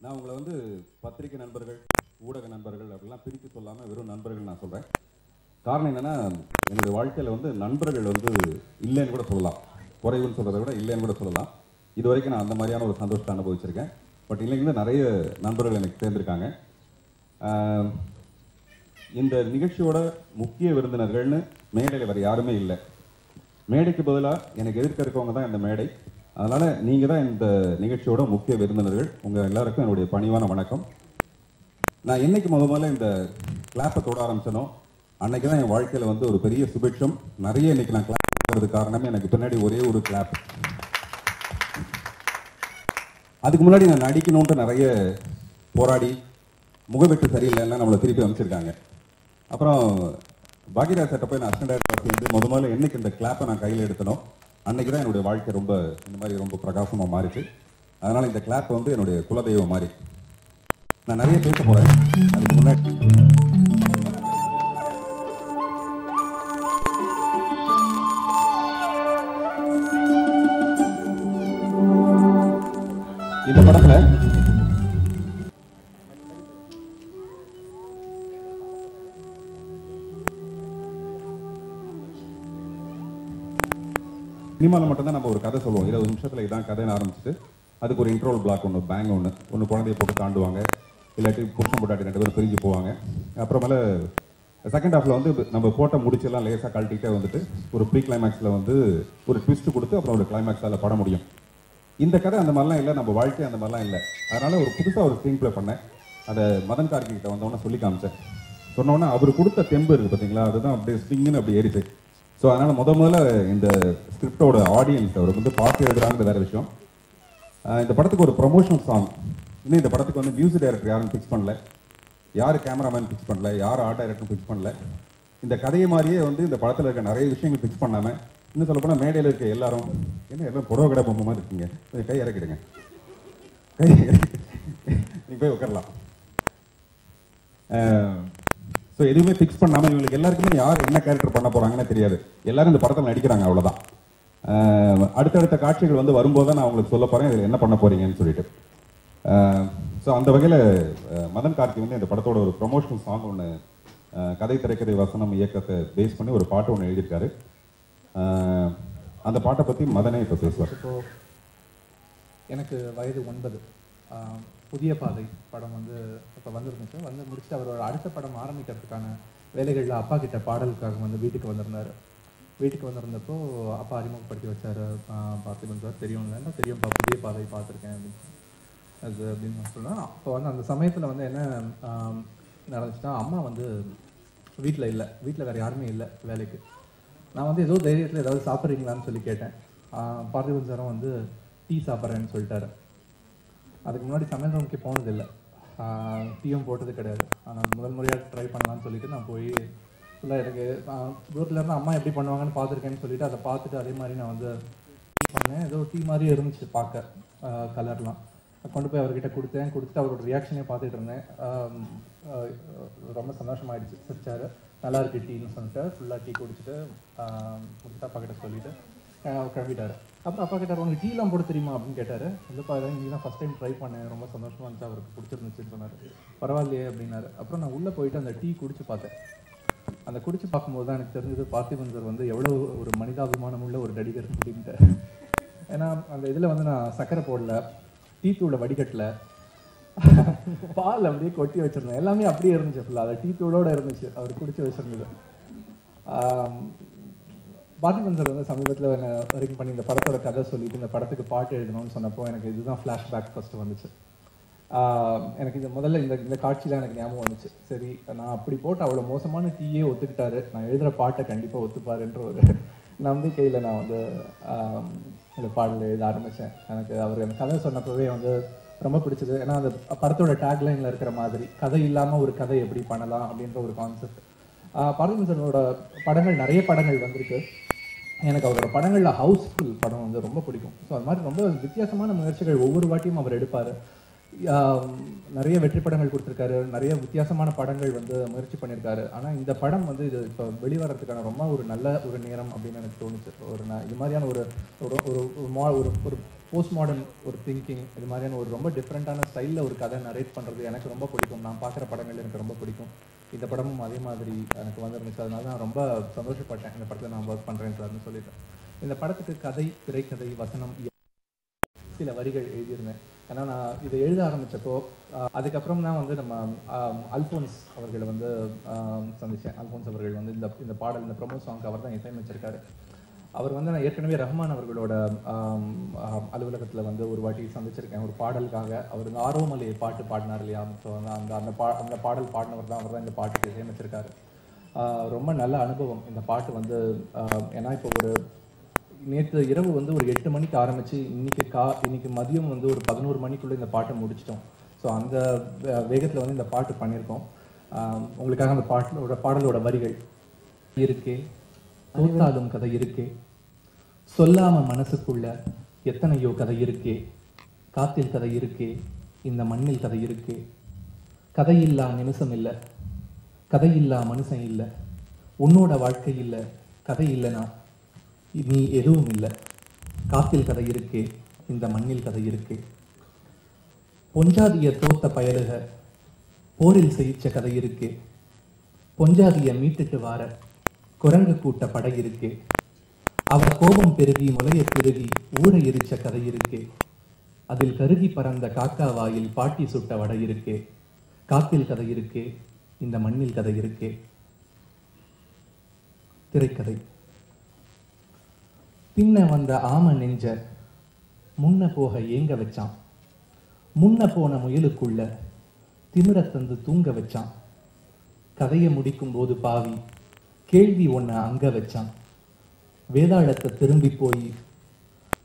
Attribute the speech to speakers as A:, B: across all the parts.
A: நான் உங்களை வந்து பத்திரிகை நண்பர்கள், ஊடக நண்பர்கள் அப்படிலாம் பிரித்து சொல்லாமல் வெறும் நண்பர்கள் நான் சொல்கிறேன். காரணம் என்னென்னா, என்னுடைய வாழ்க்கையில் வந்து நண்பர்கள் வந்து இல்லைன்னு கூட சொல்லலாம். குறைவுன்னு சொல்கிறத விட இல்லைன்னு கூட சொல்லலாம். இது வரைக்கும் நான் அந்த மாதிரியான ஒரு சந்தோஷத்தை அனுபவிச்சிருக்கேன். பட் இல்லைங்க நிறைய நண்பர்கள் எனக்கு சேர்ந்துருக்காங்க. இந்த நிகழ்ச்சியோட முக்கிய விருந்தினர்கள்னு மேடையில் வேறு யாருமே இல்லை. மேடைக்கு பதிலாக எனக்கு எதிர்க்க இருக்கவங்க தான் இந்த மேடை. அதனால் நீங்கள் தான் இந்த நிகழ்ச்சியோட முக்கிய விருந்தினர்கள். உங்கள் எல்லாருக்கும் என்னுடைய பணிவான வணக்கம். நான் என்னைக்கு முதல்ல இந்த கிளாப்பை தொட ஆரம்பிச்சனோ அன்னைக்கு தான் என் வாழ்க்கையில் வந்து ஒரு பெரிய சுபிட்சம். நிறைய இன்னைக்கு நான் கிளாப் பண்ணுறது காரணமே எனக்கு பின்னாடி ஒரே ஒரு கிளாப். அதுக்கு முன்னாடி நான் நடிக்கணுன்ட்டு நிறைய போராடி முகவெட்டு சரியில்லைன்னா நம்மளை திருப்பி அமைச்சிருக்காங்க. அப்புறம் பாக்யராஜ் சட்டை போய் நான் அசிஸ்டன்ட் டைரக்டர் சேர்ந்து முதல்ல என்னைக்கு இந்த கிளாப்பை நான் கையில் எடுத்தனோ அன்னைக்கு தான் என்னுடைய வாழ்க்கை ரொம்ப இந்த மாதிரி ரொம்ப பிரகாசமாக மாறிச்சு. அதனால் இந்த கிளாப் வந்து என்னுடைய குலதெய்வம் மாதிரி. நான் நிறைய பேச போகிறேன். அதுக்கு முன்னாடி இந்த படத்துல சினிமாவில் மட்டும்தான் நம்ம ஒரு கதை சொல்லுவோம். 20 நிமிஷத்தில் இதான் கதைன்னு ஆரம்பிச்சுட்டு அதுக்கு ஒரு இன்ட்ரோல் பிளாக் ஒன்று, பேங்க் ஒன்று குழந்தைய போட்டு தாண்டுவாங்க, இல்லாட்டி புருஷன் பொண்டாட்டி 2 பேரும் பிரிஞ்சு போவாங்க. அப்புறமேல செகண்ட் ஹாஃபில் வந்து நம்ம போட்ட முடிச்செல்லாம் லேசாக கழட்டிக்கிட்டே வந்துட்டு ஒரு ப்ரீ கிளைமேக்ஸில் வந்து ஒரு ட்விஸ்ட் கொடுத்து அப்புறம் ஒரு கிளைமேக்ஸால் பட முடியும். இந்த கதை அந்த மாதிரிலாம் இல்லை, நம்ம வாழ்க்கை அந்த மாதிரிலாம் இல்லை. அதனால் ஒரு புதுசாக ஒரு ஸ்க்ரீன் ப்ளே பண்ணேன். அதை மதன் கார்கி கிட்ட வந்தோன்னே சொல்லி காமிச்சேன். சொன்னோன்னே அவர் கொடுத்த தெம்பு இருக்குது பார்த்தீங்களா, அதுதான் அப்படியே ஸ்டிங்குன்னு அப்படி ஏறிச்சு. ஸோ அதனால் முதல்ல இந்த ஸ்கிரிப்டோட ஆடியன்ஸ் அவர் வந்து பார்த்து எழுதுறாங்க வேறு விஷயம். இந்த படத்துக்கு ஒரு ப்ரொமோஷனல் சாங். இன்னும் இந்த படத்துக்கு வந்து மியூசிக் டைரக்டர் யாரும் ஃபிக்ஸ் பண்ணல, யார் கேமராமேன் ஃபிக்ஸ் பண்ணல, யார் ஆர்ட் டைரக்டர் ஃபிக்ஸ் பண்ணல. இந்த கதையை மாதிரியே வந்து இந்த படத்தில் இருக்க நிறைய விஷயங்கள் ஃபிக்ஸ் பண்ணாமல், இன்னும் சொல்லப்போனால் மேடையில் இருக்க எல்லாரும் என்ன எல்லாம் புடவை கடை பொம்மை மாதிரி இருக்கீங்க, கொஞ்சம் கை இறக்கிடுங்க, கை நீங்கள் போய் உட்காரலாம். ஸோ எதுவுமே ஃபிக்ஸ் பண்ணாமல் இவங்களுக்கு எல்லாருக்குமே யார் என்ன கேரக்டர் பண்ண போகிறாங்கன்னு தெரியாது. எல்லாரும் இந்த படத்தில் நடிக்கிறாங்க, அவ்வளோதான். அடுத்தடுத்த காட்சிகள் வந்து வரும்போது தான் நான் உங்களுக்கு சொல்ல போகிறேன் இதில் என்ன பண்ண போகிறீங்கன்னு சொல்லிட்டு. ஸோ அந்த வகையில் மதன் கார்கி வந்து இந்த படத்தோட ஒரு ப்ரொமோஷனல் சாங் ஒன்று, கதை திரைக்கதை வசனம் இயக்கத்தை பேஸ் பண்ணி ஒரு பாட்டு ஒன்று எழுதியிருக்காரு. அந்த பாட்டை பற்றி மதனே இப்போ பேசுவார்.
B: இப்போது எனக்கு வயது 9. புதிய பாதை படம் வந்து இப்போ வந்துருந்துச்சு. வந்து முடிச்சுட்டு அவரோட அடுத்த படம் ஆரம்பிக்கிறதுக்கான வேலைகளில் அப்பா கிட்ட பாடலுக்காக வந்து வீட்டுக்கு வந்திருந்தார். வீட்டுக்கு வந்திருந்தப்போ அப்பா அறிமுகப்படுத்தி வச்சார். பார்த்திபன் சார் தெரியும்ல, தெரியும்ப்பா, புதிய பாதை பார்த்துருக்கேன் அப்படின்னு அது அப்படின்னு சொன்னால், அப்போ வந்து அந்த சமயத்தில் வந்து என்ன நடந்துச்சுன்னா, அம்மா வந்து வீட்டில் இல்லை, வீட்டில் வேறு யாருமே இல்லை வேலைக்கு. நான் வந்து ஏதோ தைரியத்தில் ஏதாவது சாப்பிட்றீங்களான்னு சொல்லி கேட்டேன். பார்த்திபன் சாரும் வந்து டீ சாப்பிட்றேன்னு சொல்லிட்டாரு. அதுக்கு முன்னாடி சமையல் ரூமுக்கு போனதில்லை, டீயும் போட்டது கிடையாது. ஆனால் முதல் முறையாக ட்ரை பண்ணலான்னு சொல்லிட்டு நான் போய் ஃபுல்லாக எனக்கு தூரத்தில் இருந்து அம்மா எப்படி பண்ணுவாங்கன்னு பார்த்துருக்கேன்னு சொல்லிட்டு அதை பார்த்துட்டு அதே மாதிரி நான் வந்து பண்ணேன். ஏதோ டீ மாதிரியே இருந்துச்சு பார்க்க, கலர்லாம். கொண்டு போய் அவர்கிட்ட கொடுத்துட்டு அவரோட ரியாக்ஷனே பார்த்துட்டு இருந்தேன். ரொம்ப சந்தோஷமாயிடுச்சு. சிரிச்சாரு, நல்லா இருக்கு டீன்னு சொல்லிட்டு ஃபுல்லாக டீ குடிச்சிட்டு முடிச்சுட்டு அப்பா கிட்ட சொல்லிட்டு கிளம்பிட்டாரு. அப்புறம் அப்பா கிட்ட உனக்கு டீலாம் போட தெரியுமா அப்படின்னு கேட்டார். இல்லைப்பா, இன்றைக்கி தான் ஃபஸ்ட் டைம் ட்ரை பண்ணேன், ரொம்ப சந்தோஷமாக இருந்துச்சு, அவருக்கு பிடிச்சிருந்துச்சுன்னு சொன்னார். பரவாயில்லையே அப்படின்னாரு. அப்புறம் நான் உள்ளே போயிட்டு அந்த டீ குடிச்சு பார்த்தேன். அந்த குடிச்சு பார்க்கும்போது தான் எனக்கு தெரிஞ்சது பார்த்திபன் சார் வந்து எவ்வளோ ஒரு மனிதாபிமானம் உள்ள ஒரு நடிகர் அப்படின்ட்டு. ஏன்னா அந்த இதில் வந்து நான் சக்கரை போடல, டீ தூளை வடிகட்டல, பால் அப்படியே கொட்டி வச்சிருந்தேன். எல்லாமே அப்படியே இருந்துச்சு ஃபுல்லாக, அதை டீ தூளோடு இருந்துச்சு அவர் குடிச்சு வச்சிருந்தது. பார்த்திபன் சார் வந்து சமீபத்தில் வரைக்கும் பண்ணி இந்த படத்தோட கதை சொல்லிட்டு இந்த படத்துக்கு பாட்டு எழுதணும்னு சொன்னப்போ எனக்கு இதுதான் ஃப்ளாஷ்பேக் ஃபஸ்ட்டு வந்துச்சு. எனக்கு இந்த முதல்ல இந்த காட்சியில் எனக்கு ஞாபகம் வந்துச்சு. சரி, நான் அப்படி போட்டு அவ்வளோ மோசமான டீயே ஒத்துக்கிட்டாரு, நான் எழுதுகிற பாட்டை கண்டிப்பாக ஒத்துப்பாருன்ற ஒரு நம்பிக்கையில் நான் வந்து இந்த பாடல் எழுத ஆரம்பித்தேன். எனக்கு அவர் அந்த கதை சொன்னப்பவே வந்து ரொம்ப பிடிச்சது. ஏன்னா அந்த படத்தோட டேக்லைனில் இருக்கிற மாதிரி கதை இல்லாமல் ஒரு கதை எப்படி பண்ணலாம் அப்படின்ற ஒரு கான்செப்ட். பார்த்திபன் சாரோட படங்கள் நிறைய படங்கள் வந்திருக்கு. எனக்கு அவரோட படங்களில் ஹவுஸ்ஃபுல் படம் வந்து ரொம்ப பிடிக்கும். ஸோ அது மாதிரி ரொம்ப வித்தியாசமான முயற்சிகள் ஒவ்வொரு வாட்டியும் அவர் எடுப்பார். நிறைய வெற்றி படங்கள் கொடுத்துருக்காரு, நிறைய வித்தியாசமான படங்கள் வந்து முயற்சி பண்ணியிருக்காரு. ஆனால் இந்த படம் வந்து இது இப்போ வெளிவரத்துக்கான ரொம்ப ஒரு நல்ல ஒரு நேரம் அப்படின்னு எனக்கு தோணுச்சு. இது மாதிரியான ஒரு போஸ்ட் மாடர்ன் ஒரு திங்கிங், இது மாதிரியான ஒரு ரொம்ப டிஃப்ரெண்ட்டான ஸ்டைலில் ஒரு கதை நரேட் பண்ணுறது எனக்கு ரொம்ப பிடிக்கும். நான் பார்க்குற படங்கள் எனக்கு ரொம்ப பிடிக்கும். இந்த படமும் அதே மாதிரி எனக்கு வந்துருந்துச்சு. அதனால நான் ரொம்ப சந்தோஷப்பட்டேன் இந்த படத்தில் நான் ஒர்க் பண்ணுறேன் சார்னு சொல்லிட்டேன். இந்த படத்துக்கு கதை, திரைக்கதை, வசனம், சில வரிகள் எழுதியிருந்தேன். ஏன்னா நான் இதை எழுத ஆரம்பித்தப்போ அதுக்கப்புறம் தான் வந்து நம்ம அல்ஃபோன்ஸ் அவர்களை வந்து சந்தித்தேன். அல்ஃபோன்ஸ் அவர்கள் வந்து இந்த பாடல், இந்த ப்ரொமோ சாங்க்கு அவர் தான் இசையமைச்சிருக்காரு. அவர் வந்து நான் ஏற்கனவே ரஹ்மான் அவர்களோட அலுவலகத்தில் வந்து ஒரு வாட்டி சந்திச்சிருக்கேன் ஒரு பாடலுக்காக. அவர் இந்த ஆரோமலையை பாட்டு பாடினார் இல்லையா, ஸோ அந்த பாடல் பாடினவர் தான், அவர் தான் இந்த பாட்டுக்கு இசையமைச்சிருக்காரு. ரொம்ப நல்ல அனுபவம் இந்த பாட்டு வந்து. ஏன்னா இப்போ ஒரு நேற்று இரவு வந்து ஒரு 8 மணிக்கு ஆரம்பித்து இன்னைக்கு மதியம் வந்து ஒரு 11 மணிக்குள்ளே இந்த பாட்டை முடிச்சிட்டோம். ஸோ அந்த வேகத்தில் வந்து இந்த பாட்டு பண்ணியிருக்கோம். உங்களுக்காக அந்த பாடலோட வரிகள் இருக்கே, தோத்தாலும் கதை இருக்கே, சொல்லாம மனசுக்குள்ள எத்தனையோ கதை இருக்கே, காத்தில் கதை இருக்கே, இந்த மண்ணில் கதை இருக்கே, கதையில்லா நிமிஷம் இல்லை, கதையில்லா மனுஷன் இல்லை, உன்னோட வாழ்க்கை இல்லை, கதை இல்லைனா நீ எதுவும் இல்லை, காத்தில் கதை இருக்கே, இந்த மண்ணில் கதை இருக்கே, பொஞ்சாதிய தோத்த பயலுக போரில் செய்யிச்ச கதை இருக்கே, பொஞ்சாதிய மீட்டுட்டு வார குரங்கு கூட்ட படை இருக்கே, அவ கோபம் பெருகி முளைய பெருகி ஊரை எரிச்ச கதை இருக்கே, அதில் கருகி பறந்த காக்கா வாயில் பாட்டி சுட்ட வடை இருக்கே, காத்தில் கதை இருக்கே, இந்த மண்ணில் கதை இருக்கே. திரைக்கதை. பின்ன வந்த ஆம நெஞ்ச முன்ன போக ஏங்க வச்சான், முன்ன போன முயலுக்குள்ள திமிர தந்து தூங்க வச்சான், கதையை முடிக்கும் போது பாவி கேள்வி ஒன்ன அங்க வச்சான், வேதாளத்தை திரும்பி போய்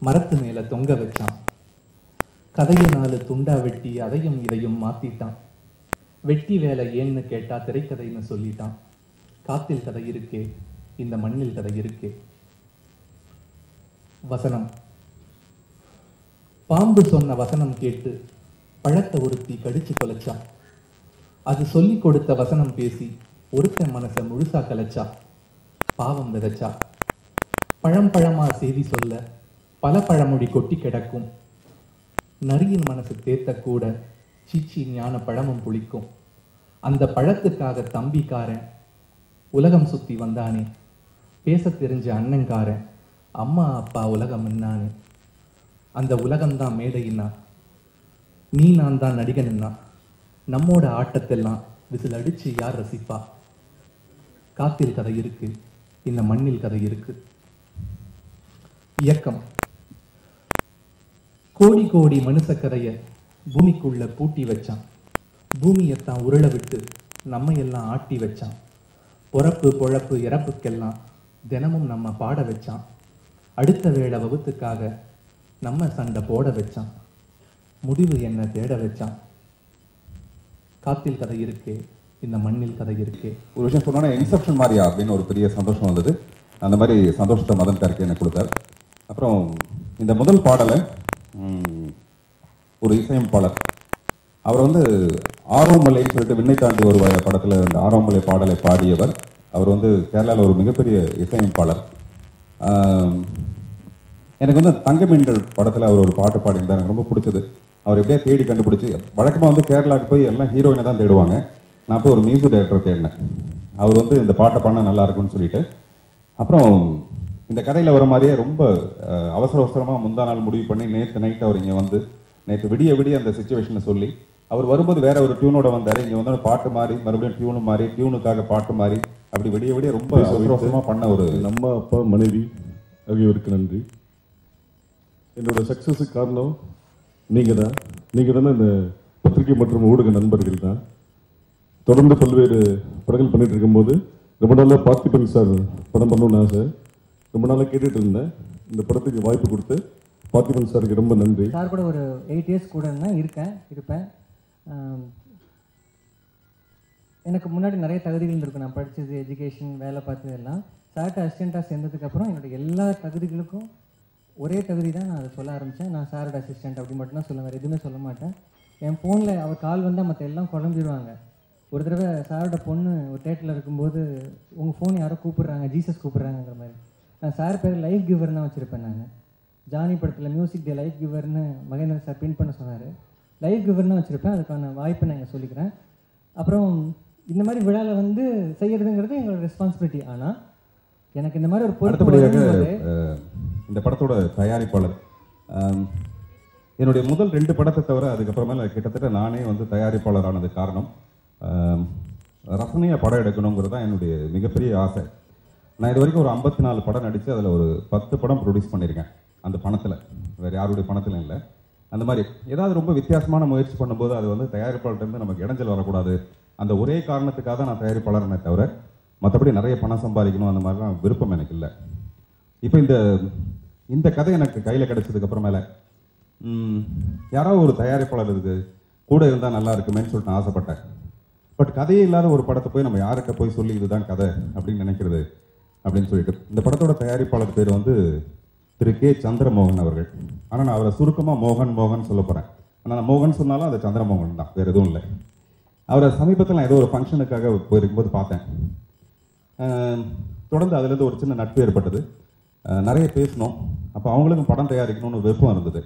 B: மரத்து மேல தொங்க வச்சான், கதையை 4 துண்டா வெட்டி அதையும் இதையும் மாத்திட்டான், வெட்டி வேலை ஏன்னு கேட்டா திரைக்கதைன்னு சொல்லிட்டான், காத்தில் கதை இருக்கே, இந்த மண்ணில் கதை இருக்கே. வசனம். பாம்பு சொன்ன வசனம் கேட்டு பழத்தை ஒருத்தி கடிச்சு கொலைச்சான், அது சொல்லி கொடுத்த வசனம் பேசி ஒருத்தன் மனசை முழுசா கலைச்சா, பாவம் விதைச்சா, பழம்பழமா செய்தி சொல்ல பல பழமொழி கொட்டி கிடக்கும், நரியின் மனசு தேத்த கூட சீச்சி ஞான பழமும் புளிக்கும், அந்த பழத்துக்காக தம்பிக்காரன் உலகம் சுத்தி வந்தானே, பேச தெரிஞ்ச அண்ணன்காரன் அம்மா அப்பா உலகம் என்னானே, அந்த உலகம்தான் மேடையின்னா நீ நான் தான் நடிகன்னா, நம்மோட ஆட்டத்தெல்லாம் விசில் அடிச்சு யார் ரசிப்பா, காத்தில் கதை இருக்கு, இந்த மண்ணில் கதை இருக்கு. இயக்கம். கோடி கோடி மனுஷ கதைய பூமிக்குள்ள பூட்டி வச்சான், பூமியைத்தான் உருள விட்டு நம்ம எல்லாம் ஆட்டி வச்சான், பொறப்பு பொழப்பு இறப்புக்கெல்லாம் தினமும் நம்ம பாட வச்சான், அடுத்த வேளை வகுத்துக்காக நம்ம சண்டை போட வச்சான், முடிவு என்ன தேட வச்சான், காத்தில் கதை இருக்கே, இந்த மண்ணில் கதை இருக்கே.
A: ஒரு விஷயம் சொன்னோன்னா இன்செப்ஷன் மாதிரியா அப்படின்னு ஒரு பெரிய சந்தோஷம் வந்தது. அந்த மாதிரி சந்தோஷத்தை மதன் கார்கே எனக்கு கொடுத்தார். அப்புறம் இந்த முதல் பாடலை ஒரு இசையமைப்பாளர் அவர் வந்து ஆரோமலைன்னு சொல்லிட்டு விண்ணை தாண்டி ஒரு படத்தில் இந்த ஆரோமலை பாடலை பாடியவர். அவர் வந்து கேரளாவில் ஒரு மிகப்பெரிய இசையமைப்பாளர். எனக்கு வந்து தங்கமீன்கள் படத்தில் அவர் ஒரு பாட்டு பாடியிருந்தார், எனக்கு ரொம்ப பிடிச்சது. அவர் எப்படியா தேடி கண்டுபிடிச்சி, வழக்கமாக வந்து கேரளாவுக்கு போய் எல்லாம் ஹீரோயினை தான் தேடுவாங்க. நான் போய் ஒரு மியூசிக் டைரக்டர் தேடினேன். அவர் வந்து இந்த பாட்டை பண்ணால் நல்லா இருக்கும்னு சொல்லிட்டு, அப்புறம் இந்த கதையில் வர மாதிரியே ரொம்ப அவசர அவசரமாக முந்தா நாள் முடிவு பண்ணி நேற்று நைட் அவர் இங்கே வந்து நேற்று விடிய விடிய அந்த சுச்சுவேஷனை சொல்லி, அவர் வரும்போது வேற ஒரு டியூனோட வந்தார். இங்கே வந்து பாட்டு மாறி மறுபடியும் டியூனு மாறி டியூனுக்காக பாட்டு மாறி அப்படி விடிய விடிய ரொம்ப அவசர அவசரமாக பண்ண ஒரு
C: நம்ம அப்பா மனைவி ஆகியோருக்கு நன்றி. என்னோட சக்ஸஸுக்கு காரணம் நீங்கள் தான். நீங்கள் தானே இந்த பத்திரிகை மற்றும் ஊடக நண்பர்கள் தான். தொடர்ந்து பல்வேறு படங்கள் பண்ணிட்டு இருக்கும்போது ரொம்ப நாளாக பார்த்திபன் சார் படம் பண்ணணும்னு ஆசை, ரொம்ப நாளாக கேட்டுட்டு இருந்தேன். இந்த படத்துக்கு வாய்ப்பு கொடுத்து பார்த்திபன் சாருக்கு ரொம்ப நன்றி.
D: சார் கூட ஒரு 8 இயர்ஸ் கூட இருப்பேன். எனக்கு முன்னாடி நிறைய தகுதிகள் இருக்கும். நான் படித்தது, எஜுகேஷன், வேலை பார்த்தது எல்லாம். சார்ட்ட அசிஸ்டண்ட்டாக சேர்ந்ததுக்கப்புறம் என்னோடய எல்லா தகுதிகளுக்கும் ஒரே தகுதி தான் நான் அதை சொல்ல ஆரம்பித்தேன். நான் சாரோட அசிஸ்டண்ட் அப்படி மட்டும்தான் சொல்லுவேன், வேறு எதுவுமே சொல்ல மாட்டேன். என் ஃபோனில் அவர் கால் வந்தால் மற்ற எல்லாம் குழம்பிடுவாங்க. ஒரு தடவை சாரோட பொண்ணு ஒரு தேட்டரில் இருக்கும்போது, உங்கள் ஃபோன் யாரோ கூப்பிட்றாங்க, ஜீசஸ் கூப்பிட்றாங்கிற மாதிரி. நான் சார் பேர் லைஃப் கிவர் தான் வச்சுருப்பேன். நான் ஜானி படத்தில் மியூசிக் டே லைஃப் கிவர்னு மகேந்திரன் சார் பிரிண்ட் பண்ண சொன்னார். லைஃப் கிவர்னு வச்சுருப்பேன், அதுக்கான வாய்ப்பை நான் இங்கே சொல்லிக்கிறேன். அப்புறம் இந்த மாதிரி விழாவில் வந்து செய்கிறதுங்கிறது எங்களோட ரெஸ்பான்சிபிலிட்டி. ஆனால் எனக்கு இந்த மாதிரி ஒரு
A: பொறுத்தபடியாக இந்த படத்தோட தயாரிப்பாளர் என்னுடைய முதல் 2 படத்தை தவிர அதுக்கப்புறமேல கிட்டத்தட்ட நானே வந்து தயாரிப்பாளரானது காரணம் ரசனையாக படம் எடுக்கணுங்கிறது தான் என்னுடைய மிகப்பெரிய ஆசை. நான் இது வரைக்கும் ஒரு 54 படம் நடித்து அதில் ஒரு 10 படம் ப்ரொடியூஸ் பண்ணியிருக்கேன். அந்த பணத்தில், வேறு யாருடைய பணத்தில் இல்லை. அந்த மாதிரி ஏதாவது ரொம்ப வித்தியாசமான முயற்சி பண்ணும்போது அது வந்து தயாரிப்பாளர்கிட்டருந்து நமக்கு இடைஞ்சல் வரக்கூடாது, அந்த ஒரே காரணத்துக்காக தான் நான் தயாரிப்பாளர்னே தவிர மற்றபடி நிறைய பணம் சம்பாதிக்கணும் அந்த மாதிரிலாம் விருப்பம் எனக்கு இல்லை. இப்போ இந்த கதை எனக்கு கையில் கிடைச்சதுக்கு அப்புறமேல யாராவது ஒரு தயாரிப்பாளர் இருக்கு கூட இருந்தால் நல்லா இருக்குமேன்னு சொல்லிட்டு நான் ஆசைப்பட்டேன். பட் கதையே இல்லாத ஒரு படத்தை போய் நம்ம யார்கிட்ட போய் சொல்லி இதுதான் கதை அப்படின்னு நினைக்கிறது அப்படின்னு சொல்லிட்டு இந்த படத்தோட தயாரிப்பாளர் பேர் வந்து திரு கே சந்திரமோகன் அவர்கள். ஆனால் நான் அவரை சுருக்கமாக மோகன் சொல்ல போகிறேன். ஆனால் நான் மோகன் சொன்னாலும் அது சந்திரமோகன் தான், வேறு எதுவும் இல்லை. அவரை சமீபத்தில் நான் ஏதோ ஒரு ஃபங்க்ஷனுக்காக போயிருக்கும்போது பார்த்தேன். தொடர்ந்து அதுலேருந்து ஒரு சின்ன நட்பு ஏற்பட்டது, நிறைய பேசணும். அப்போ அவங்களுக்கும் படம் தயாரிக்கணும்னு விருப்பம் இருந்தது.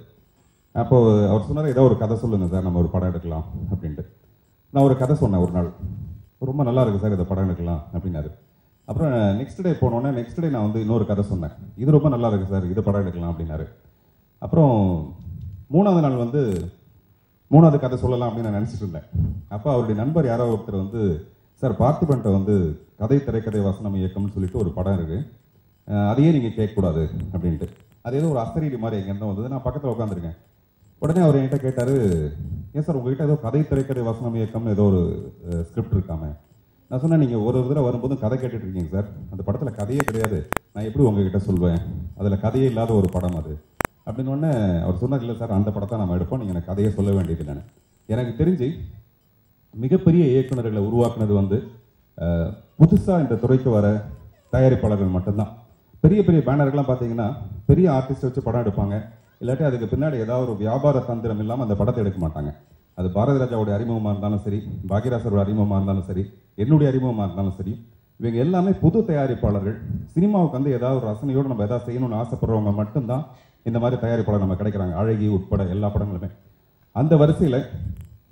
A: அப்போது அவர் சொன்னார், ஏதோ ஒரு கதை சொல்லுங்கள் சார், நம்ம ஒரு படம் எடுக்கலாம் அப்படின்ட்டு. நான் ஒரு கதை சொன்னேன் ஒரு நாள், ரொம்ப நல்லா இருக்குது சார், இதை படம் எடுக்கலாம் அப்படின்னாரு. அப்புறம் நெக்ஸ்ட் டே போனோன்னே நெக்ஸ்ட் டே நான் வந்து இன்னொரு கதை சொன்னேன், இது ரொம்ப நல்லா இருக்குது சார், இது படம் எடுக்கலாம் அப்படின்னாரு. அப்புறம் 3வது நாள் வந்து 3வது கதை சொல்லலாம் அப்படின்னு நான் நினச்சிட்டு இருந்தேன். அப்போ அவருடைய நண்பர் யாரோ ஒருத்தர் வந்து, சார் பார்த்திபன்ட்ட வந்து கதை திரைக்கதை வசனம் இயக்கம்னு சொல்லிட்டு ஒரு படம் இருக்குது, அதையே நீங்கள் கேட்கக்கூடாது அப்படின்ட்டு. அது ஏதோ ஒரு அசரீரி மாதிரி எங்கேருந்து வந்தது. நான் பக்கத்தில் உட்காந்துருக்கேன். உடனே அவர் என்கிட்ட கேட்டார், ஏன் சார் உங்ககிட்ட ஏதோ கதை திரைக்கதை வசனம் இயக்கம்னு ஏதோ ஒரு ஸ்கிரிப்ட் இருக்காமே. நான் சொன்னேன், நீங்கள் ஒரு தடவை வரும்போதும் கதை கேட்டுட்டு இருக்கீங்க சார், அந்த படத்தில் கதையே கிடையாது, நான் எப்படி உங்ககிட்ட சொல்வேன், அதில் கதையே இல்லாத ஒரு படம் அது அப்படின்னு. உடனே அவர் சொன்னார், இல்லை சார் அந்த படத்தை நம்ம எடுப்போம், நீங்கள் எனக்கு கதையை சொல்ல வேண்டியது இல்லைன்னு. எனக்கு தெரிஞ்சு மிகப்பெரிய இயக்குநர்களை உருவாக்குனது வந்து புதுசாக இந்த துறைக்கு வர தயாரிப்பாளர்கள் மட்டும்தான். பெரிய பெரிய பேனர்கள்லாம் பார்த்தீங்கன்னா பெரிய ஆர்டிஸ்ட் வச்சு படம் எடுப்பாங்க, இல்லாட்டி அதுக்கு பின்னாடி ஏதாவது ஒரு வியாபார தந்திரம் இல்லாமல் அந்த படத்தை எடுக்க மாட்டாங்க. அது பாரதி ராஜாவுடைய அறிமுகமாக இருந்தாலும் சரி, பாக்யராசரோட அறிமுகமாக இருந்தாலும் சரி, என்னுடைய அறிமுகமாக இருந்தாலும் சரி, இவங்க எல்லாமே புது தயாரிப்பாளர்கள். சினிமாவுக்கு வந்து ஏதாவது ஒரு ரசனையோடு நம்ம எதாவது செய்யணும்னு ஆசைப்படுறவங்க மட்டும்தான் இந்த மாதிரி தயாரிப்பாளர் நம்ம கிடைக்கிறாங்க, அழகி உட்பட எல்லா படங்களுமே. அந்த வரிசையில்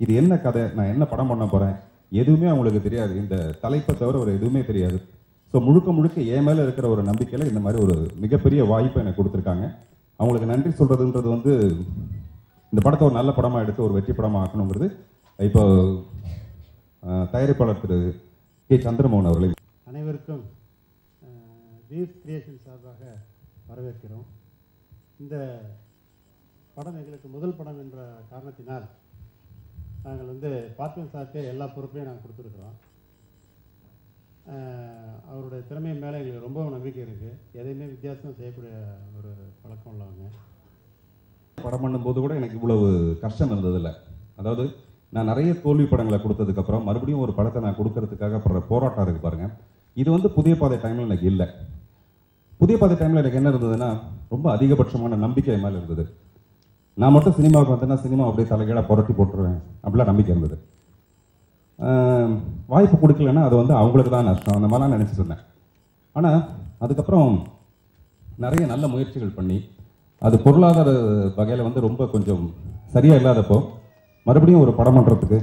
A: இது என்ன கதை, நான் என்ன படம் பண்ண போகிறேன், எதுவுமே அவங்களுக்கு தெரியாது. இந்த தலைப்பை தவிர ஒரு எதுவுமே தெரியாது. ஸோ முழுக்க என் மேலே இருக்கிற ஒரு நம்பிக்கையில் இந்த மாதிரி ஒரு மிகப்பெரிய வாய்ப்பை எனக்கு கொடுத்துருக்காங்க. அவங்களுக்கு நன்றி சொல்கிறதுன்றது வந்து இந்த படத்தை ஒரு நல்ல படமாக எடுத்து ஒரு வெற்றி படமாக ஆக்கணுங்கிறது இப்போ தயாரிப்பாளர் திரு கே சந்திரமோகன் அவர்களை
E: அனைவருக்கும் தீப் கிரியேஷன் சார்பாக வரவேற்கிறோம். இந்த படம் எங்களுக்கு முதல் படம் என்ற காரணத்தினால் நாங்கள் வந்து பார்த்திபன் சார்க்கே எல்லா பொறுப்பையும் நாங்கள் கொடுத்துருக்குறோம். அவருடைய திறமை மேலே எங்களுக்கு ரொம்ப நம்பிக்கை இருக்குது. எதையுமே வித்தியாசம் செய்யக்கூடிய ஒரு பழக்கம் உள்ளவங்க.
A: படம் பண்ணும்போது கூட எனக்கு இவ்வளவு கஷ்டம் இருந்ததில்லை. அதாவது நான் நிறைய தோல்வி படங்களை கொடுத்ததுக்கப்புறம் மறுபடியும் ஒரு படத்தை நான் கொடுக்கறதுக்காக போராட்டம் இருக்குது பாருங்கள். இது வந்து புதிய பாதை டைமில் எனக்கு இல்லை. புதிய பாதை டைமில் எனக்கு என்ன இருந்ததுன்னா, ரொம்ப அதிகபட்சமான நம்பிக்கை மேலே இருந்தது. நான் மட்டும் சினிமாவுக்கு வந்தேன்னா சினிமா அப்படியே தலைகீழாக புரட்டி போட்டுருவேன் அப்படிலாம் நம்பிக்கை இருந்தது. வாய்ப்பு கொடுக்கலன்னா அது வந்து அவங்களுக்கு தான் நஷ்டம், அந்த மாதிரிலாம் நினச்சிட்டு இருந்தேன். ஆனால் அதுக்கப்புறம் நிறைய நல்ல முயற்சிகள் பண்ணி அது பொருளாதார வகையில் வந்து ரொம்ப கொஞ்சம் சரியாக இல்லாதப்போ மறுபடியும் ஒரு படம் பண்ணுறதுக்கு,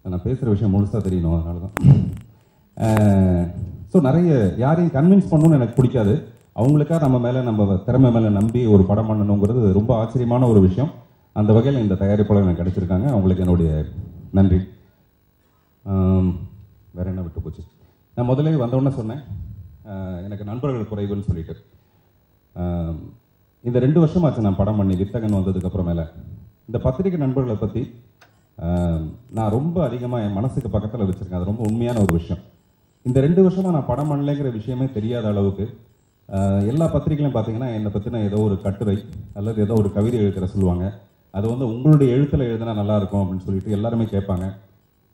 A: நான் பேசுகிற விஷயம் முழுசாக தெரியணும், அதனால தான். ஸோ நிறைய யாரையும் கன்வின்ஸ் பண்ணணும்னு எனக்கு பிடிக்காது. அவங்களுக்காக நம்ம மேலே, நம்ம திறமை மேலே நம்பி ஒரு படம் பண்ணணுங்கிறது ரொம்ப ஆச்சரியமான ஒரு விஷயம். அந்த வகையில் இந்த தயாரிப்பாளர் எனக்கு கிடைச்சிருக்காங்க, அவங்களுக்கு என்னுடைய நன்றி. வேற என்ன விட்டு போச்சு, நான் முதலே வந்தோடனே சொன்னேன் எனக்கு நண்பர்கள் குறைவுன்னு சொல்லிட்டு. இந்த 2 வருஷமாச்சு நான் படம் பண்ணி வித்தகன் வந்ததுக்கப்புறமேல இந்த பத்திரிகை நண்பர்களை பற்றி நான் ரொம்ப அதிகமாக என் மனசுக்கு பக்கத்தில் வச்சுருக்கேன். அது ரொம்ப உண்மையான ஒரு விஷயம். இந்த 2 வருஷமாக நான் படம் பண்ணலைங்கிற விஷயமே தெரியாத அளவுக்கு எல்லா பத்திரிகைகளும் பார்த்தீங்கன்னா என்னை பற்றின ஏதோ ஒரு கட்டுரை அல்லது ஏதோ ஒரு கவிதை எழுதுகிற சொல்லுவாங்க. அது வந்து உங்களுடைய எழுத்தில் எழுதினா நல்லாயிருக்கும் அப்படின்னு சொல்லிட்டு எல்லாருமே கேட்பாங்க.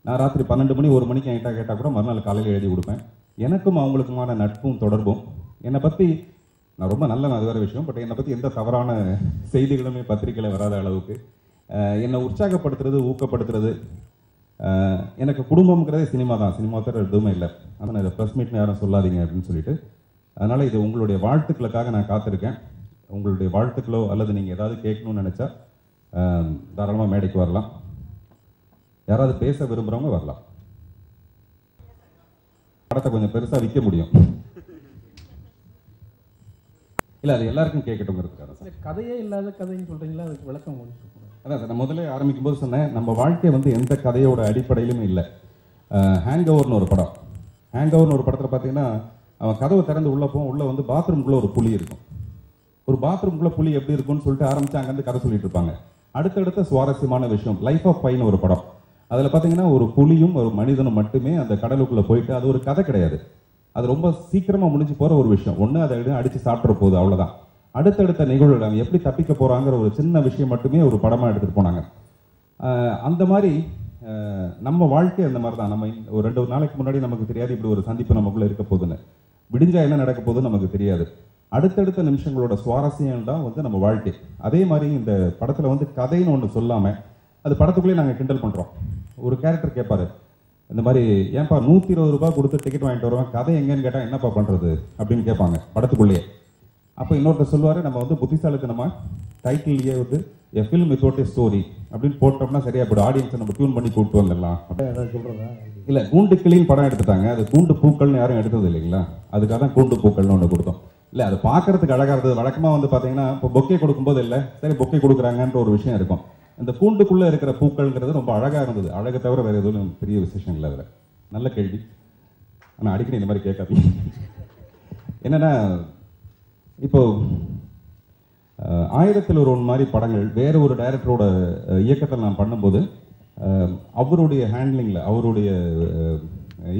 A: நான் ராத்திரி 12 மணி 1 மணிக்கு என்கிட்ட கேட்டால் கூட மறுநாள் காலையில் எழுதி கொடுப்பேன். எனக்கும் அவங்களுக்குமான நட்பும் தொடர்பும், என்னை பற்றி நான் ரொம்ப நல்லவன், அது வேறு விஷயம். பட் என்னை பற்றி எந்த தவறான செய்திகளுமே பத்திரிகையில் வராத அளவுக்கு என்னை உற்சாகப்படுத்துறது, ஊக்கப்படுத்துறது. எனக்கு குடும்பம்ங்கிறதே சினிமா தான், சினிமா தவிர எதுவுமே இல்லை. ஆனால் இதை ப்ரெஸ் மீட்னு யாரும் சொல்லாதீங்க அப்படின்னு சொல்லிட்டு. அதனால் இது உங்களுடைய வாழ்த்துக்களுக்காக நான் காத்திருக்கேன். உங்களுடைய வாழ்த்துக்களோ அல்லது நீங்கள் ஏதாவது கேட்கணும்னு நினச்சா தாராளமாக மேடைக்கு வரலாம். யாராவது பேச விரும்புகிறவங்க வரலாம். படத்தை கொஞ்சம் பெருசாக விற்க முடியும். இல்லை, அது எல்லாருக்கும் கேட்கட்டுங்கிறதுக்காக சார்.
B: கதையே இல்லாத கதைன்னு சொல்கிறீங்களா, அதுக்கு விளக்கம் கொஞ்சம்.
A: அதான் சார், நான் முதல்ல ஆரம்பிக்கும் போது சொன்னேன், நம்ம வாழ்க்கை வந்து எந்த கதையோட அடிப்படையிலுமே இல்லை. ஹேங் ஓவர்னு ஒரு படம். ஹேங் ஓவர்னு ஒரு படத்தில் பார்த்தீங்கன்னா, அவன் கதவை திறந்து உள்ளே போவோம், உள்ளே வந்து பாத்ரூம்குள்ளே ஒரு புலி இருக்கும். ஒரு பாத்ரூம்குள்ளே புலி எப்படி இருக்கும்னு சொல்லிட்டு ஆரம்பித்து அங்கேருந்து கதை சொல்லிட்டு இருப்பாங்க. அடுத்தடுத்த சுவாரஸ்யமான விஷயம் லைஃப் ஆஃப் பைன்னு ஒரு படம். அதில் பார்த்தீங்கன்னா ஒரு புலியும் ஒரு மனிதனும் மட்டுமே அந்த கடலுக்குள்ளே போயிட்டு, அது ஒரு கதை கிடையாது, அது ரொம்ப சீக்கிரமாக முடிஞ்சு போகிற ஒரு விஷயம். ஒன்று அதை அடித்து சாப்பிட்ற போகுது, அவ்வளோதான். அடுத்தடுத்த நிகழ்வுகள் அவங்க எப்படி தப்பிக்க போகிறாங்கிற ஒரு சின்ன விஷயம் மட்டுமே ஒரு படமாக எடுத்துகிட்டு போனாங்க. அந்த மாதிரி நம்ம வாழ்க்கை அந்த மாதிரி தான். நம்ம ஒரு 2 நாளைக்கு முன்னாடி நமக்கு தெரியாது இப்படி ஒரு சந்திப்பு நமக்குள்ளே இருக்க போகுதுன்னு. விடிஞ்சா என்ன நடக்க போகுதுன்னு நமக்கு தெரியாது. அடுத்தடுத்த நிமிஷங்களோட சுவாரஸ்யம் தான் வந்து நம்ம வாழ்க்கை. அதே மாதிரி இந்த படத்தில் வந்து கதைன்னு ஒன்று சொல்லாமல் அது படத்துக்குள்ளேயே நாங்கள் கிண்டல் பண்ணுறோம். ஒரு கேரக்டர் கேட்பாரு, இந்த மாதிரி ஏன்ப்பா 120 ரூபாய் கொடுத்து டிக்கெட் வாங்கிட்டு வருவேன், கதை எங்கன்னு கேட்டால் என்னப்பா பண்ணுறது அப்படின்னு கேட்பாங்க படத்துக்குள்ளேயே. அப்போ இன்னொருத்தர் சொல்லுவார், நம்ம வந்து புத்திசாலித்தனமாக டைட்டில்லையே வந்து எ ஃபில்ம் வித்வுட் எ ஸ்டோரி அப்படின்னு போட்டோம்னா சரியா போய்டும், ஆடியன்ஸை நம்ம டியூன் பண்ணி கூப்பிட்டு வந்துடலாம்.
E: சொல்கிறதா
A: இல்லை, கூண்டு கிளின்னு படம் எடுத்துட்டாங்க, அது கூண்டு பூக்கள்னு யாரும் எடுத்தது இல்லைங்களா, அதுக்காக தான் கூண்டு பூக்கள்னு ஒன்று கொடுத்தோம். இல்லை, அது பார்க்கறதுக்கு அழகாக இருந்தது. வழக்கமாக வந்து பார்த்தீங்கன்னா இப்போ பொக்கே கொடுக்கும்போது இல்லை, சரி பொக்கே கொடுக்குறாங்கன்ற ஒரு விஷயம் இருக்கும். இந்த கூண்டுக்குள்ளே இருக்கிற பூக்கள்ங்கிறது ரொம்ப அழகாக இருந்தது. அழகை தவிர வேறு எதுவும் பெரிய விசேஷம் இல்லை அதில். நல்ல கேள்வி, ஆனால் அடிக்கடி இந்த மாதிரி கேட்காதீங்க. என்னென்னா, இப்போ 1000 ஒரு ஒன்று மாதிரி படங்கள் வேறு ஒரு டைரக்டரோட இயக்கத்தில் நான் பண்ணும்போது, அவருடைய ஹேண்ட்லிங்கில் அவருடைய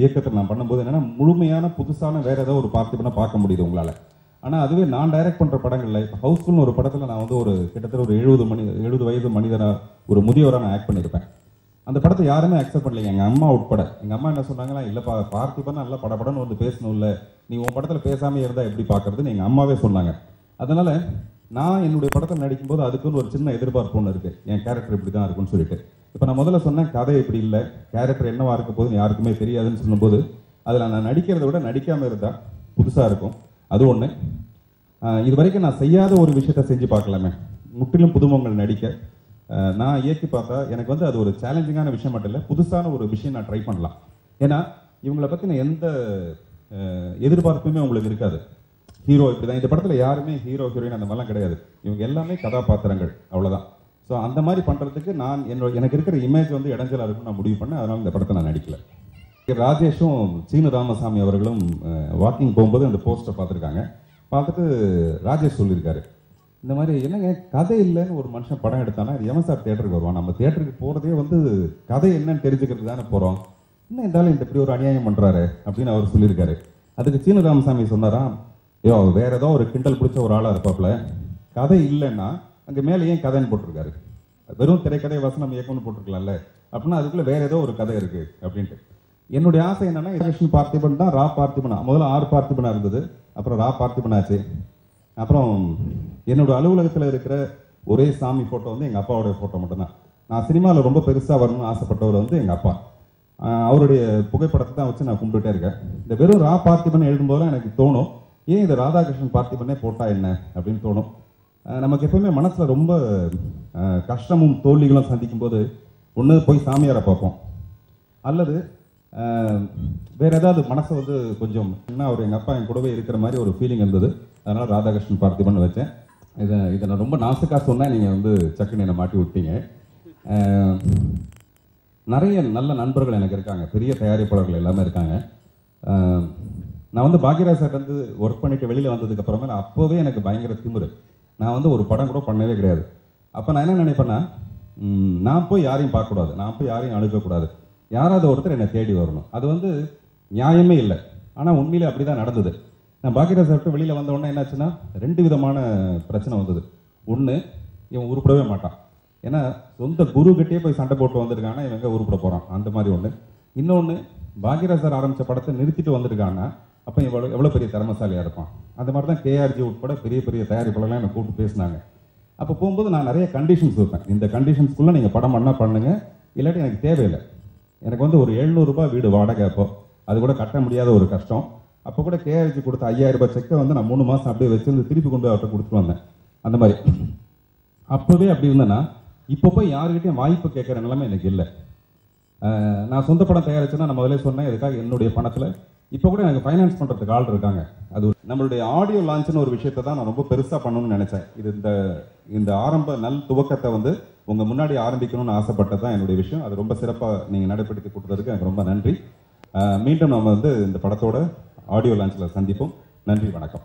A: இயக்கத்தில் நான் பண்ணும்போது என்னென்னா, முழுமையான புதுசான வேறு ஏதோ ஒரு பார்த்திபனை பார்க்க முடியுது உங்களால். ஆனால் அதுவே நான் டைரக்ட் பண்ணுற படங்களில், இப்போ ஹவுஸ்ஃபுல்னு ஒரு படத்தில் நான் வந்து ஒரு கிட்டத்தட்ட ஒரு 70 வயது மனிதனாக ஒரு முதியோராக நான் ஆக்ட் பண்ணியிருப்பேன். அந்த படத்தை யாருமே அக்செப்ட் பண்ணலைங்க, எங்கள் அம்மா உட்பட. எங்கள் அம்மா என்ன சொன்னாங்களா, இல்லைப்பா பார்த்திபன் நல்லா படப்படன்னு வந்து பேசணும், இல்லை நீ உன் படத்தில் பேசாமல் இருந்தால் எப்படி பார்க்குறதுன்னு எங்கள் அம்மாவே சொன்னாங்க. அதனால் நான் என்னுடைய படத்தில் நடிக்கும்போது அதுக்குன்னு ஒரு சின்ன எதிர்பார்ப்பு ஒன்று இருக்குது, என் கேரக்டர் இப்படி தான் இருக்குன்னு சொல்லிட்டு. இப்போ நான் முதல்ல சொன்னேன், கதை இப்படி இல்லை, கேரக்டர் என்னவா இருக்க போகுதுன்னு யாருக்குமே தெரியாதுன்னு சொல்லும்போது, அதில் நான் நடிக்கிறத விட நடிக்காமல் இருந்தால் புதுசாக இருக்கும். அது ஒன்று. இது வரைக்கும் நான் செய்யாத ஒரு விஷயத்த செஞ்சு பார்க்கலாமே, முற்றிலும் புதுமுகங்கள் நடிக்க. நான் இயக்கி பார்த்தா எனக்கு வந்து அது ஒரு சேலஞ்சிங்கான விஷயம் மட்டும் இல்லை, புதுசான ஒரு விஷயம் நான் ட்ரை பண்ணலாம். ஏன்னா இவங்களை பற்றின எந்த எதிர்பார்ப்புமே உங்களுக்கு இருக்காது. ஹீரோ இப்படி தான், இந்த படத்தில் யாருமே ஹீரோ ஹீரோயின் அந்த மாதிரிலாம் கிடையாது, இவங்க எல்லாமே கதாபாத்திரங்கள், அவ்வளோதான். ஸோ அந்த மாதிரி பண்ணுறதுக்கு நான் எனக்கு இருக்கிற இமேஜ் வந்து இடைஞ்சலாக இருக்குன்னு நான் முடிவு பண்ணேன். அதனால் இந்த படத்தை நான் நடிக்கல. ராஜேஷும் சீனு ராமசாமி அவர்களும் வாக்கிங் போகும்போது அந்த போஸ்டர் பார்த்துருக்காங்க. பார்த்துட்டு ராஜேஷ் சொல்லியிருக்காரு, இந்த மாதிரி என்னங்க கதை இல்லைன்னு ஒரு மனுஷன் படம் எடுத்தானா இது எவன் சார் தேட்டருக்கு வருவான், நம்ம தேட்டருக்கு போகிறதே வந்து கதை என்னன்னு தெரிஞ்சுக்கிறது தானே போகிறோம், இன்னும் இருந்தாலும் இந்த இப்படி ஒரு அநியாயம் பண்ணுறாரு அப்படின்னு அவர் சொல்லியிருக்காரு. அதுக்கு சீனு ராமசாமி சொன்னாராம், ஐயோ வேற ஏதோ ஒரு கிண்டல் பிடிச்ச ஒரு ஆளாக இருப்பாப்புல, கதை இல்லைன்னா அங்கே மேலே ஏன் கதைன்னு போட்டிருக்காரு, வெறும் திரைக்கதை வசனம் இயக்கம்னு போட்டிருக்கலாம்ல, அப்படின்னா அதுக்குள்ளே வேற ஏதோ ஒரு கதை இருக்கு அப்படின்ட்டு. என்னுடைய ஆசை என்னன்னா, கிருஷ்ணன் பார்த்திபன் தான் ரா பார்த்திபனா, முதல்ல ஆர் பார்த்திபனா இருந்தது, அப்புறம் ரா பார்த்திபனாச்சு. அப்புறம் என்னோட அலுவலகத்தில் இருக்கிற ஒரே சாமி ஃபோட்டோ வந்து எங்கள் அப்பாவோடைய ஃபோட்டோ மட்டும்தான். நான் சினிமாவில் ரொம்ப பெருசாக வரணும்னு ஆசைப்பட்டவர் வந்து எங்கள் அப்பா. அவருடைய புகைப்படத்தை தான் வச்சு நான் கும்பிட்டுட்டே இருக்கேன். இந்த வெறும் ரா பார்த்திபன் எழுதும்போது எனக்கு தோணும், ஏன் இது ராதாகிருஷ்ணன் பார்த்திபனே போட்டா என்ன அப்படின்னு தோணும். நமக்கு எப்பவுமே மனசில் ரொம்ப கஷ்டமும் தோல்விகளும் சந்திக்கும் போது ஒன்று போய் சாமியாரை பார்ப்போம், அல்லது வேற ஏதாவது மனசை வந்து கொஞ்சம் என்ன, அவர் எங்கள் அப்பா என் கூடவே இருக்கிற மாதிரி ஒரு ஃபீலிங் இருந்தது. அதனால் ராதாகிருஷ்ணன் பார்த்திபன் வச்சேன். இதை நான் ரொம்ப நாசுக்காக சொன்னேன், நீங்கள் வந்து சக்குன்னு என்னை மாட்டி விட்டீங்க. நிறைய நல்ல நண்பர்கள் எனக்கு இருக்காங்க, பெரிய தயாரிப்பாளர்கள் எல்லாமே இருக்காங்க. நான் வந்து பாக்யராஜ் சார் வந்து ஒர்க் பண்ணிட்டு வெளியில் வந்ததுக்கு அப்புறமே நான் அப்போவே எனக்கு பயங்கர திமிரு. நான் வந்து ஒரு படம் கூட பண்ணவே கிடையாது. அப்போ நான் என்ன நினைப்பேன்னா, நான் போய் யாரையும் பார்க்கக்கூடாது, நான் போய் யாரையும் அழுகக்கூடாது, யாராவது ஒருத்தர் என்னை தேடி வரணும். அது வந்து நியாயமே இல்லை, ஆனால் உண்மையிலே அப்படி தான் நடந்தது. நான் பாக்யராஜ் சார் வெளியில் வந்த உடனே என்னாச்சுன்னா 2 விதமான பிரச்சனை வந்தது. ஒன்று, இவன் உருப்படவே மாட்டான், ஏன்னா சொந்த குரு கிட்டே போய் சண்டை போட்டு வந்திருக்காங்கன்னா இவன் எங்கே உருப்பட போகிறான், அந்த மாதிரி ஒன்று. இன்னொன்று, பாக்யராஜ் சார் ஆரம்பித்த படத்தை நிறுத்திட்டு வந்திருக்காங்கன்னா அப்போ எவ்வளோ பெரிய திறமசாலியாக இருப்பான். அந்த மாதிரி தான் கேஆர்ஜி உட்பட பெரிய பெரிய தயாரிப்பாளர்லாம் என்னை கூப்பிட்டு பேசினாங்க. அப்போ போகும்போது நான் நிறைய கண்டிஷன்ஸ் வைப்பேன், இந்த கண்டிஷன்ஸ்குள்ளே நீங்கள் படம் பண்ணால் பண்ணுங்கள், இல்லாட்டி எனக்கு தேவையில்லை. எனக்கு வந்து ஒரு 700 ரூபாய் வீடு வாடகை, அப்போ அது கூட கட்ட முடியாத ஒரு கஷ்டம். அப்போ கூட கேஆர்ஜி கொடுத்த 5000 ரூபாய் செக்கை வந்து நான் 3 மாதம் அப்படியே வச்சிருந்து திருப்பி கொண்டு போய் அவர்கிட்ட கொடுத்துட்டு வந்தேன். அந்த மாதிரி. அப்போவே அப்படி இருந்தேன்னா இப்போ போய் யாருக்கிட்டையும் வாய்ப்பு கேட்குற நிலைமை எனக்கு இல்லை. நான் சொந்த படம் தயாரிச்சேன்னா நான் முதல்ல சொன்னேன், இதுக்காக என்னுடைய பணத்தில் இப்போ கூட எனக்கு ஃபைனான்ஸ் பண்ணுறதுக்கு ஆள் இருக்காங்க. அது நம்மளுடைய ஆடியோ லான்ச்னு ஒரு விஷயத்தை தான் நான் ரொம்ப பெருசாக பண்ணணும்னு நினச்சேன். இது இந்த ஆரம்ப துவக்கத்தை வந்து உங்கள் முன்னாடி ஆரம்பிக்கணும்னு ஆசைப்பட்டது தான் என்னுடைய விஷயம். அது ரொம்ப சிறப்பாக நீங்கள் நடைபெடுத்தி கொடுத்ததுக்கு எனக்கு ரொம்ப நன்றி. மீண்டும் நம்ம வந்து இந்த படத்தோட ஆடியோ லான்ச்சில் சந்திப்போம். நன்றி, வணக்கம்.